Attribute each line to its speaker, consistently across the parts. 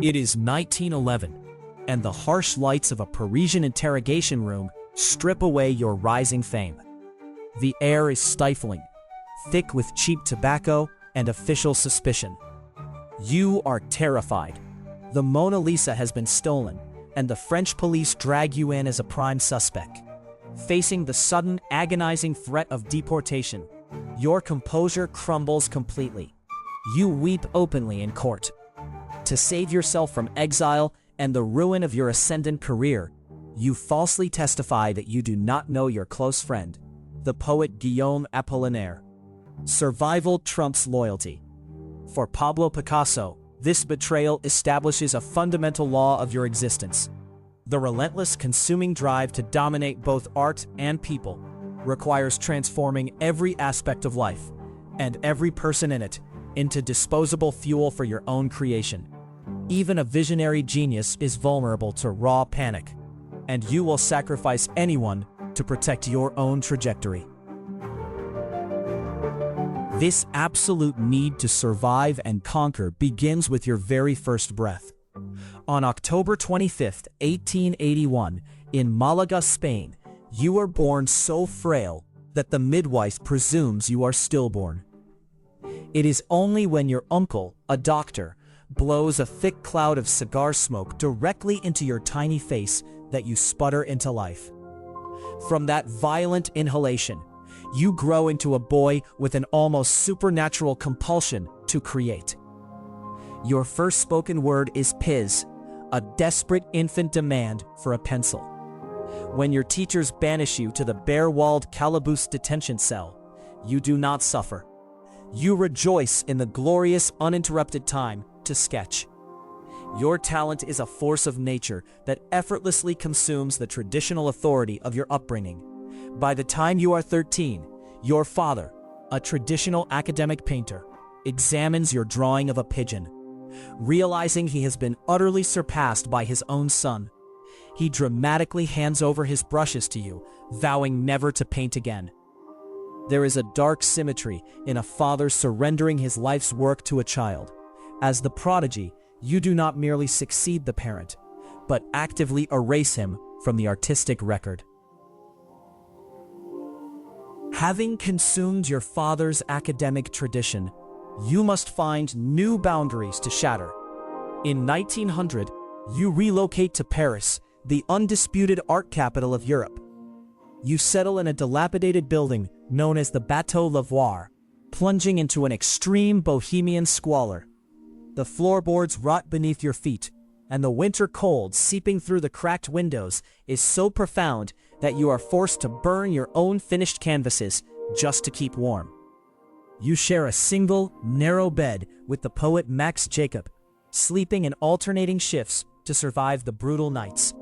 Speaker 1: It is 1911, and the harsh lights of a Parisian interrogation room strip away your rising fame. The air is stifling, thick with cheap tobacco and official suspicion. You are terrified. The Mona Lisa has been stolen, and the French police drag you in as a prime suspect. Facing the sudden, agonizing threat of deportation, your composure crumbles completely. You weep openly in court. To save yourself from exile and the ruin of your ascendant career, you falsely testify that you do not know your close friend, the poet Guillaume Apollinaire. Survival trumps loyalty. For Pablo Picasso, this betrayal establishes a fundamental law of your existence. The relentless, consuming drive to dominate both art and people requires transforming every aspect of life, and every person in it, into disposable fuel for your own creation. Even a visionary genius is vulnerable to raw panic, and you will sacrifice anyone to protect your own trajectory. This absolute need to survive and conquer begins with your very first breath. On October 25, 1881, in Malaga, Spain, you are born so frail that the midwife presumes you are stillborn. It is only when your uncle, a doctor, blows a thick cloud of cigar smoke directly into your tiny face that you sputter into life. From that violent inhalation, you grow into a boy with an almost supernatural compulsion to create. Your first spoken word is piz, a desperate infant demand for a pencil. When your teachers banish you to the bare-walled calaboose detention cell, you do not suffer. You rejoice in the glorious, uninterrupted time to sketch. Your talent is a force of nature that effortlessly consumes the traditional authority of your upbringing. By the time you are 13, your father, a traditional academic painter, examines your drawing of a pigeon. Realizing he has been utterly surpassed by his own son, he dramatically hands over his brushes to you, vowing never to paint again. There is a dark symmetry in a father surrendering his life's work to a child. As the prodigy, you do not merely succeed the parent, but actively erase him from the artistic record. Having consumed your father's academic tradition, you must find new boundaries to shatter. In 1900, you relocate to Paris, the undisputed art capital of Europe. You settle in a dilapidated building known as the Bateau Lavoir, plunging into an extreme bohemian squalor. The floorboards rot beneath your feet, and the winter cold seeping through the cracked windows is so profound that you are forced to burn your own finished canvases just to keep warm. You share a single, narrow bed with the poet Max Jacob, sleeping in alternating shifts to survive the brutal nights.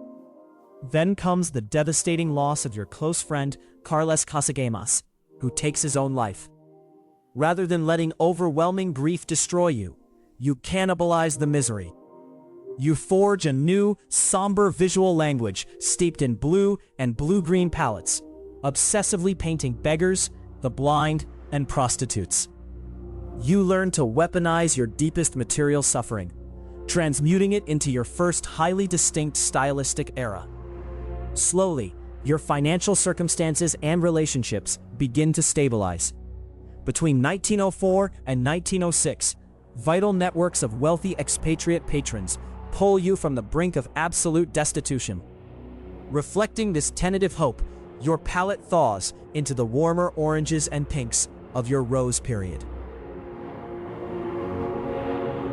Speaker 1: Then comes the devastating loss of your close friend Carles Casagemas, who takes his own life. Rather than letting overwhelming grief destroy you, you cannibalize the misery. You forge a new, somber visual language steeped in blue and blue-green palettes, obsessively painting beggars, the blind, and prostitutes. You learn to weaponize your deepest material suffering, transmuting it into your first highly distinct stylistic era. Slowly, your financial circumstances and relationships begin to stabilize. Between 1904 and 1906, vital networks of wealthy expatriate patrons pull you from the brink of absolute destitution. Reflecting this tentative hope, your palette thaws into the warmer oranges and pinks of your rose period.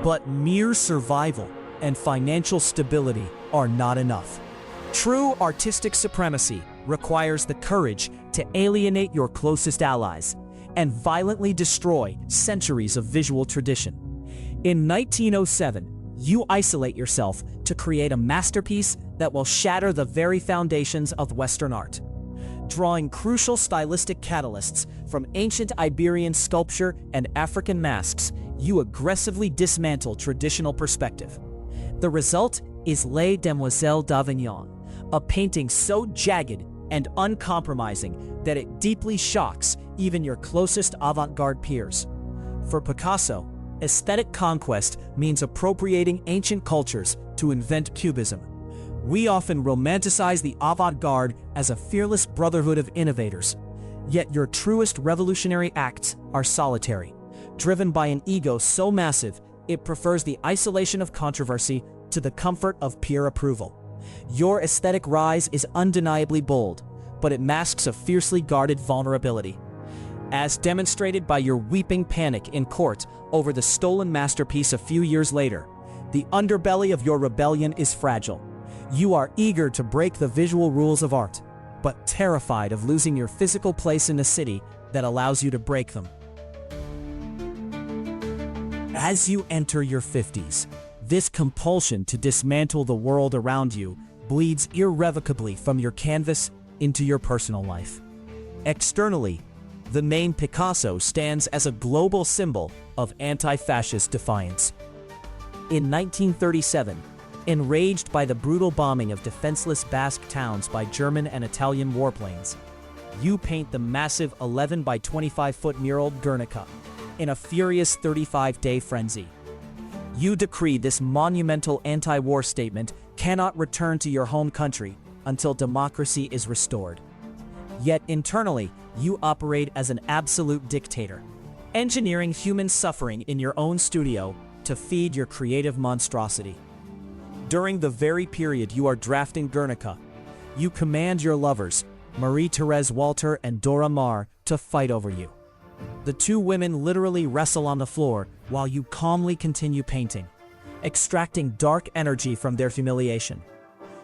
Speaker 1: But mere survival and financial stability are not enough. True artistic supremacy requires the courage to alienate your closest allies and violently destroy centuries of visual tradition. In 1907, you isolate yourself to create a masterpiece that will shatter the very foundations of Western art. Drawing crucial stylistic catalysts from ancient Iberian sculpture and African masks, you aggressively dismantle traditional perspective. The result is Les Demoiselles d'Avignon, a painting so jagged and uncompromising that it deeply shocks even your closest avant-garde peers. For Picasso, Aesthetic conquest means appropriating ancient cultures to invent Cubism. We often romanticize the avant-garde as a fearless brotherhood of innovators. Yet your truest revolutionary acts are solitary, driven by an ego so massive it prefers the isolation of controversy to the comfort of peer approval. Your aesthetic rise is undeniably bold, but it masks a fiercely guarded vulnerability. As demonstrated by your weeping panic in court over the stolen masterpiece a few years later, the underbelly of your rebellion is fragile. You are eager to break the visual rules of art, but terrified of losing your physical place in a city that allows you to break them. As you enter your 50s, this compulsion to dismantle the world around you bleeds irrevocably from your canvas into your personal life. Externally, the name Picasso stands as a global symbol of anti-fascist defiance. In 1937, enraged by the brutal bombing of defenseless Basque towns by German and Italian warplanes, you paint the massive 11 by 25-foot mural Guernica in a furious 35-day frenzy. You decree this monumental anti-war statement cannot return to your home country until democracy is restored. Yet internally, you operate as an absolute dictator, engineering human suffering in your own studio to feed your creative monstrosity. During the very period you are drafting Guernica, you command your lovers, Marie-Thérèse Walter and Dora Maar, to fight over you. The two women literally wrestle on the floor while you calmly continue painting, extracting dark energy from their humiliation.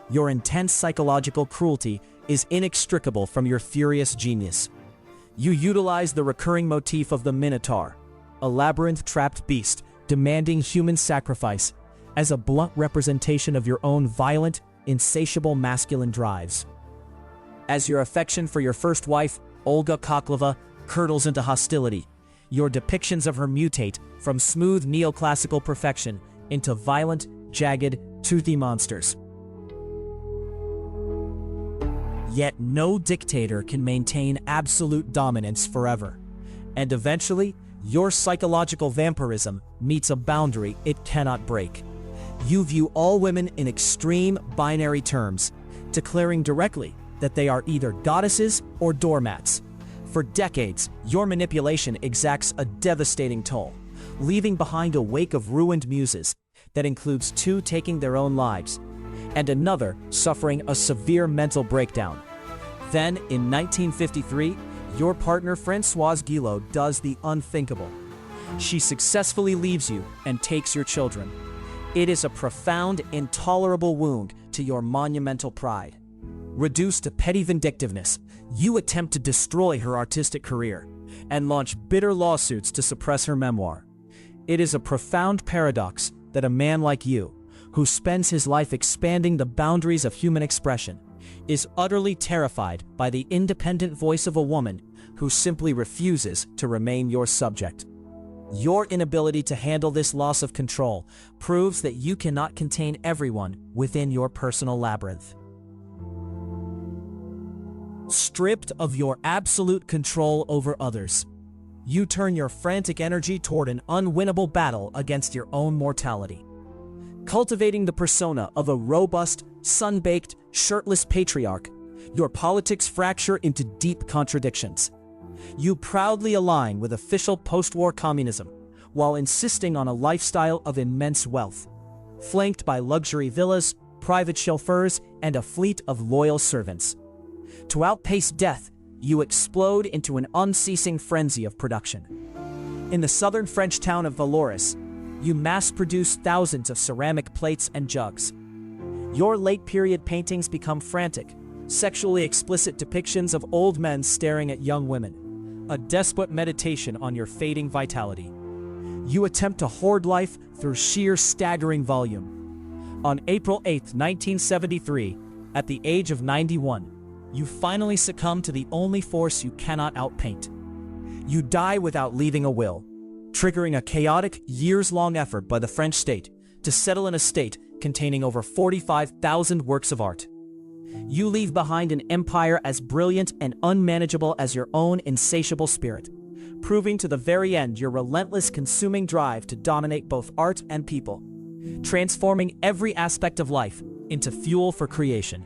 Speaker 1: Your intense psychological cruelty is inextricable from your furious genius. You utilize the recurring motif of the Minotaur, a labyrinth-trapped beast demanding human sacrifice, as a blunt representation of your own violent, insatiable masculine drives. As your affection for your first wife, Olga Koklova, curdles into hostility, your depictions of her mutate from smooth neoclassical perfection into violent, jagged, toothy monsters. Yet no dictator can maintain absolute dominance forever, and eventually, your psychological vampirism meets a boundary it cannot break. You view all women in extreme binary terms, declaring directly that they are either goddesses or doormats. For decades, your manipulation exacts a devastating toll, leaving behind a wake of ruined muses that includes two taking their own lives, and another suffering a severe mental breakdown. Then, in 1953, your partner Françoise Guillot does the unthinkable. She successfully leaves you and takes your children. It is a profound, intolerable wound to your monumental pride. Reduced to petty vindictiveness, you attempt to destroy her artistic career and launch bitter lawsuits to suppress her memoir. It is a profound paradox that a man like you, who spends his life expanding the boundaries of human expression, is utterly terrified by the independent voice of a woman who simply refuses to remain your subject. Your inability to handle this loss of control proves that you cannot contain everyone within your personal labyrinth. Stripped of your absolute control over others, you turn your frantic energy toward an unwinnable battle against your own mortality. Cultivating the persona of a robust, sun-baked, shirtless patriarch, your politics fracture into deep contradictions. You proudly align with official post-war communism, while insisting on a lifestyle of immense wealth, flanked by luxury villas, private chauffeurs, and a fleet of loyal servants. To outpace death, you explode into an unceasing frenzy of production. In the southern French town of Valoris, you mass-produce thousands of ceramic plates and jugs. Your late-period paintings become frantic, sexually explicit depictions of old men staring at young women, a desperate meditation on your fading vitality. You attempt to hoard life through sheer staggering volume. On April 8, 1973, at the age of 91, you finally succumb to the only force you cannot outpaint. You die without leaving a will, triggering a chaotic, years-long effort by the French state to settle an estate containing over 45,000 works of art. You leave behind an empire as brilliant and unmanageable as your own insatiable spirit, proving to the very end your relentless consuming drive to dominate both art and people, transforming every aspect of life into fuel for creation.